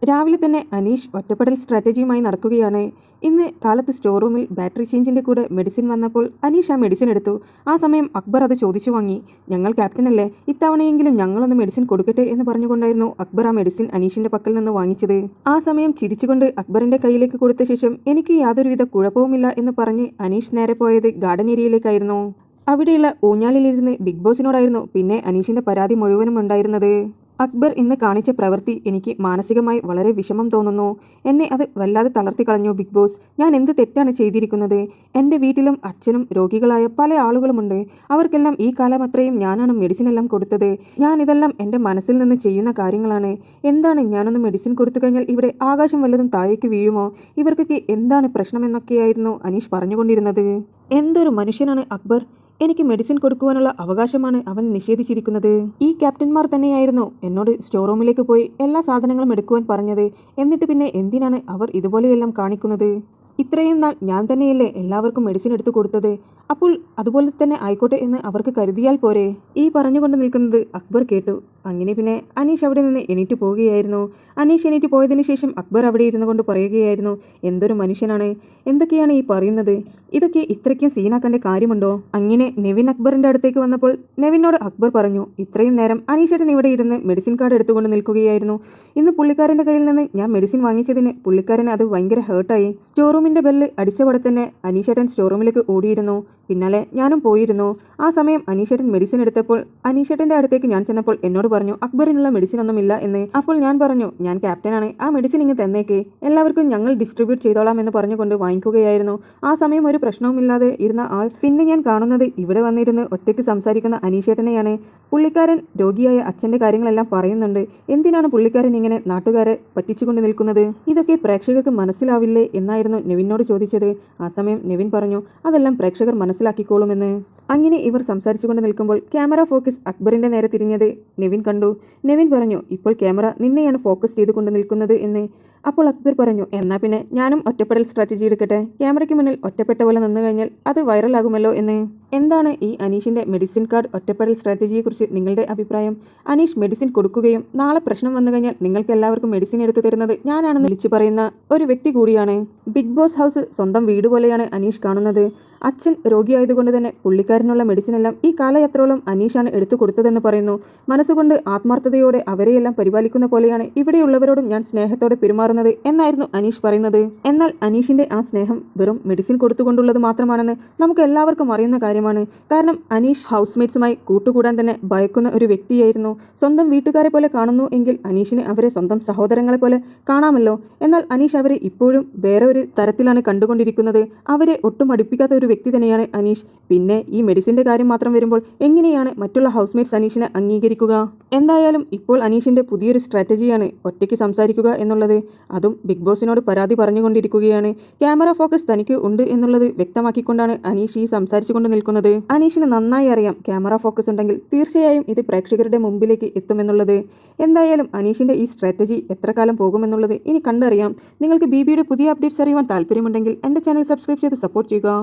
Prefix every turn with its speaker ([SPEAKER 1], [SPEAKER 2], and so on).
[SPEAKER 1] രാവിലെ തന്നെ അനീഷ് ഒറ്റപ്പെടൽ സ്ട്രാറ്റജിയുമായി നടക്കുകയാണ്. ഇന്ന് കാലത്ത് സ്റ്റോർ റൂമിൽ ബാറ്ററി ചേഞ്ചിന്റെ കൂടെ മെഡിസിൻ വന്നപ്പോൾ അനീഷ് ആ മെഡിസിൻ എടുത്തു. ആ സമയം അക്ബർ അത് ചോദിച്ചു വാങ്ങി. ഞങ്ങൾ ക്യാപ്റ്റനല്ലേ, ഇത്തവണയെങ്കിലും ഞങ്ങളൊന്ന് മെഡിസിൻ കൊടുക്കട്ടെ എന്ന് പറഞ്ഞുകൊണ്ടായിരുന്നു അക്ബർ ആ മെഡിസിൻ അനീഷിന്റെ പക്കൽ നിന്ന് വാങ്ങിച്ചത്. ആ സമയം ചിരിച്ചുകൊണ്ട് അക്ബറിന്റെ കയ്യിലേക്ക് കൊടുത്ത ശേഷം എനിക്ക് യാതൊരുവിധ കുഴപ്പവുമില്ല എന്ന് പറഞ്ഞ് അനീഷ് നേരെ പോയത് ഗാർഡൻ ഏരിയയിലേക്കായിരുന്നു. അവിടെയുള്ള ഊഞ്ഞാലിലിരുന്ന് ബിഗ് ബോസിനോടായിരുന്നു പിന്നെ അനീഷിന്റെ പരാതി മുഴുവനും ഉണ്ടായിരുന്നത്. അക്ബർ ഇന്ന് കാണിച്ച പ്രവൃത്തി എനിക്ക് മാനസികമായി വളരെ വിഷമം തോന്നുന്നു. എന്നെ അത് വല്ലാതെ തളർത്തി കളഞ്ഞു ബിഗ് ബോസ്. ഞാൻ എന്ത് തെറ്റാണ് ചെയ്തിരിക്കുന്നത്? എൻ്റെ വീട്ടിലും അച്ഛനും രോഗികളായ പല ആളുകളുമുണ്ട്. അവർക്കെല്ലാം ഈ കാലം അത്രയും ഞാനാണ് മെഡിസിൻ എല്ലാം കൊടുത്തത്. ഞാൻ ഇതെല്ലാം എൻ്റെ മനസ്സിൽ നിന്ന് ചെയ്യുന്ന കാര്യങ്ങളാണ്. എന്താണ് ഞാനൊന്ന് മെഡിസിൻ കൊടുത്തു കഴിഞ്ഞാൽ ഇവിടെ ആകാശം വല്ലതും താഴേക്ക് വീഴുമോ? ഇവർക്കൊക്കെ എന്താണ് പ്രശ്നമെന്നൊക്കെയായിരുന്നു അനീഷ് പറഞ്ഞുകൊണ്ടിരുന്നത്. എന്തൊരു മനുഷ്യനാണ് അക്ബർ! എനിക്ക് മെഡിസിൻ കൊടുക്കുവാനുള്ള അവകാശമാണ് അവൻ നിഷേധിച്ചിരിക്കുന്നത്. ഈ ക്യാപ്റ്റന്മാർ തന്നെയായിരുന്നു എന്നോട് സ്റ്റോർ റൂമിലേക്ക് പോയി എല്ലാ സാധനങ്ങളും എടുക്കുവാൻ പറഞ്ഞത്. എന്നിട്ട് പിന്നെ എന്തിനാണ് അവർ ഇതുപോലെയെല്ലാം കാണിക്കുന്നത്? ഇത്രയും നാൾ ഞാൻ തന്നെയല്ലേ എല്ലാവർക്കും മെഡിസിൻ എടുത്തു കൊടുത്തത്. അപ്പോൾ അതുപോലെ തന്നെ ആയിക്കോട്ടെ എന്ന് അവർക്ക് കരുതിയാൽ പോരെ? ഈ പറഞ്ഞുകൊണ്ട് നിൽക്കുന്നത് അക്ബർ കേട്ടു. അങ്ങനെ പിന്നെ അനീഷ് അവിടെ നിന്ന് എണീറ്റ് പോവുകയായിരുന്നു. അനീഷ് എണീറ്റ് പോയതിനു ശേഷം അക്ബർ അവിടെ ഇരുന്നു കൊണ്ട് പറയുകയായിരുന്നു, എന്തൊരു മനുഷ്യനാണ്, എന്തൊക്കെയാണ് ഈ പറയുന്നത്? ഇതൊക്കെ ഇത്രയ്ക്കും സീനാക്കേണ്ട കാര്യമുണ്ടോ? അങ്ങനെ നെവിൻ അക്ബറിന്റെ അടുത്തേക്ക് വന്നപ്പോൾ നെവിനോട് അക്ബർ പറഞ്ഞു, ഇത്രയും നേരം അനീഷേട്ടൻ ഇവിടെ ഇരുന്ന് മെഡിസിൻ കാർഡ് എടുത്തുകൊണ്ട് നിൽക്കുകയായിരുന്നു. ഇന്ന് പുള്ളിക്കാരൻ്റെ കയ്യിൽ നിന്ന് ഞാൻ മെഡിസിൻ വാങ്ങിച്ചതിന് പുള്ളിക്കാരൻ അത് ഭയങ്കര ഹേർട്ടായി. സ്റ്റോർ റൂമിന്റെ ബെല്ല് അടിച്ചവിടെ തന്നെ അനീഷേട്ടൻ സ്റ്റോർ റൂമിലേക്ക് ഓടിയിരുന്നു. പിന്നാലെ ഞാനും പോയിരുന്നു. ആ സമയം അനീഷേട്ടൻ മെഡിസിൻ എടുത്തപ്പോൾ അനീഷേട്ടൻ്റെ അടുത്തേക്ക് ഞാൻ ചെന്നപ്പോൾ എന്നോട് പറഞ്ഞു അക്ബറിനുള്ള മെഡിസിൻ ഒന്നുമില്ല എന്ന്. അപ്പോൾ ഞാൻ പറഞ്ഞു, ഞാൻ ക്യാപ്റ്റനാണ്, ആ മെഡിസിൻ ഇങ്ങ് തന്നേക്ക്, എല്ലാവർക്കും ഞങ്ങൾ ഡിസ്ട്രിബ്യൂട്ട് ചെയ്തോളാം എന്ന് പറഞ്ഞുകൊണ്ട് വാങ്ങിക്കുകയായിരുന്നു. ആ സമയം ഒരു പ്രശ്നവുമില്ലാതെ ഇരുന്ന ആൾ പിന്നെ ഞാൻ കാണുന്നത് ഇവിടെ വന്നിരുന്ന് ഒറ്റയ്ക്ക് സംസാരിക്കുന്ന അനീഷേട്ടനെയാണ്. പുള്ളിക്കാരൻ രോഗിയായ അച്ഛൻ്റെ കാര്യങ്ങളെല്ലാം പറയുന്നുണ്ട്. എന്തിനാണ് പുള്ളിക്കാരൻ ഇങ്ങനെ നാട്ടുകാരെ പറ്റിച്ചുകൊണ്ട് നിൽക്കുന്നത്? ഇതൊക്കെ പ്രേക്ഷകർക്ക് മനസ്സിലാവില്ലേ എന്നായിരുന്നു നെവിനോട് ചോദിച്ചത്. ആ സമയം നെവിൻ പറഞ്ഞു, അതെല്ലാം പ്രേക്ഷകർ മനസ്സിലാക്കിക്കോളുമെന്ന്. അങ്ങനെ ഇവർ സംസാരിച്ചുകൊണ്ട് നിൽക്കുമ്പോൾ ക്യാമറ ഫോക്കസ് അക്ബറിന്റെ നേരെ തിരിഞ്ഞത് നെവിൻ കണ്ടു. നെവിൻ പറഞ്ഞു, ഇപ്പോൾ ക്യാമറ നിന്നെയാണ് ഫോക്കസ് ചെയ്തുകൊണ്ട് നിൽക്കുന്നത് എന്ന്. അപ്പോൾ അക്ബർ പറഞ്ഞു, എന്നാ പിന്നെ ഞാനും ഒറ്റപ്പെടൽ സ്ട്രാറ്റജി എടുക്കട്ടെ. ക്യാമറയ്ക്ക് മുന്നിൽ ഒറ്റപ്പെട്ട പോലെ നിന്ന് കഴിഞ്ഞാൽ അത് വൈറലാകുമല്ലോ എന്ന്. എന്താണ് ഈ അനീഷിന്റെ മെഡിസിൻ കാർഡ് ഒറ്റപ്പെടൽ സ്ട്രാറ്റജിയെക്കുറിച്ച് നിങ്ങളുടെ അഭിപ്രായം? അനീഷ് മെഡിസിൻ കൊടുക്കുകയും നാളെ പ്രശ്നം വന്നു കഴിഞ്ഞാൽ നിങ്ങൾക്ക് എല്ലാവർക്കും മെഡിസിൻ എടുത്തു തരുന്നത് ഞാനാണെന്ന് വിളിച്ചു പറയുന്ന ഒരു വ്യക്തി കൂടിയാണ്. ബിഗ് ബോസ് ഹൗസ് സ്വന്തം വീട് പോലെയാണ് അനീഷ് കാണുന്നത്. അച്ഛൻ രോഗിയായതുകൊണ്ട് തന്നെ പുള്ളിക്കാരനുള്ള മെഡിസിൻ എല്ലാം ഈ കാലയത്രോളം അനീഷാണ് എടുത്തു കൊടുത്തതെന്ന് പറയുന്നു. മനസ്സുകൊണ്ട് ആത്മാർത്ഥതയോടെ അവരെയെല്ലാം പരിപാലിക്കുന്ന പോലെയാണ് ഇവിടെയുള്ളവരോടും ഞാൻ സ്നേഹത്തോടെ പെരുമാറുന്നത് എന്നായിരുന്നു അനീഷ് പറയുന്നത്. എന്നാൽ അനീഷിന്റെ ആ സ്നേഹം വെറും മെഡിസിൻ കൊടുത്തുകൊണ്ടുള്ളത് മാത്രമാണെന്ന് നമുക്ക് എല്ലാവർക്കും അറിയുന്ന കാര്യമാണ്. കാരണം അനീഷ് ഹൗസ്മേറ്റ്സുമായി കൂട്ടുകൂടാൻ തന്നെ ഭയക്കുന്ന ഒരു വ്യക്തിയായിരുന്നു. സ്വന്തം വീട്ടുകാരെ പോലെ കാണുന്നു എങ്കിൽ അനീഷിന് അവരെ സ്വന്തം സഹോദരങ്ങളെ പോലെ കാണാമല്ലോ. എന്നാൽ അനീഷ് അവരെ ഇപ്പോഴും വേറെ ഒരു തരത്തിലാണ് കണ്ടുകൊണ്ടിരിക്കുന്നത്. അവരെ ഒട്ടും അടുപ്പിക്കാത്ത ഒരു വ്യക്തി തന്നെയാണ് അനീഷ്. പിന്നെ ഈ മെഡിസിന്റെ കാര്യം മാത്രം വരുമ്പോൾ എങ്ങനെയാണ് മറ്റുള്ള ഹൗസ്മേറ്റ്സ് അനീഷിനെ അംഗീകരിക്കുക? എന്തായാലും ഇപ്പോൾ അനീഷിന്റെ പുതിയൊരു സ്ട്രാറ്റജിയാണ് ഒറ്റയ്ക്ക് സംസാരിക്കുക എന്നുള്ളത്. അതും ബിഗ് ബോസിനോട് പരാതി പറഞ്ഞുകൊണ്ടിരിക്കുകയാണ്. ക്യാമറ ഫോക്കസ് തനിക്ക് ഉണ്ട് എന്നുള്ളത് വ്യക്തമാക്കിക്കൊണ്ടാണ് അനീഷ് ഈ സംസാരിച്ചുകൊണ്ട് നിൽക്കുന്നത്. അനീഷിന് നന്നായി അറിയാം ക്യാമറ ഫോക്കസ് ഉണ്ടെങ്കിൽ തീർച്ചയായും ഇത് പ്രേക്ഷകരുടെ മുമ്പിലേക്ക് എത്തുമെന്നുള്ളത്. എന്തായാലും അനീഷിന്റെ ഈ സ്ട്രാറ്റജി എത്ര കാലം പോകുമെന്നുള്ളത് ഇനി കണ്ടറിയാം. നിങ്ങൾക്ക് ബിബിയുടെ പുതിയ അപ്ഡേറ്റ്സ് അറിയുവാൻ താല്പര്യമുണ്ടെങ്കിൽ എൻ്റെ ചാനൽ സബ്സ്ക്രൈബ് ചെയ്ത് സപ്പോർട്ട് ചെയ്യുക.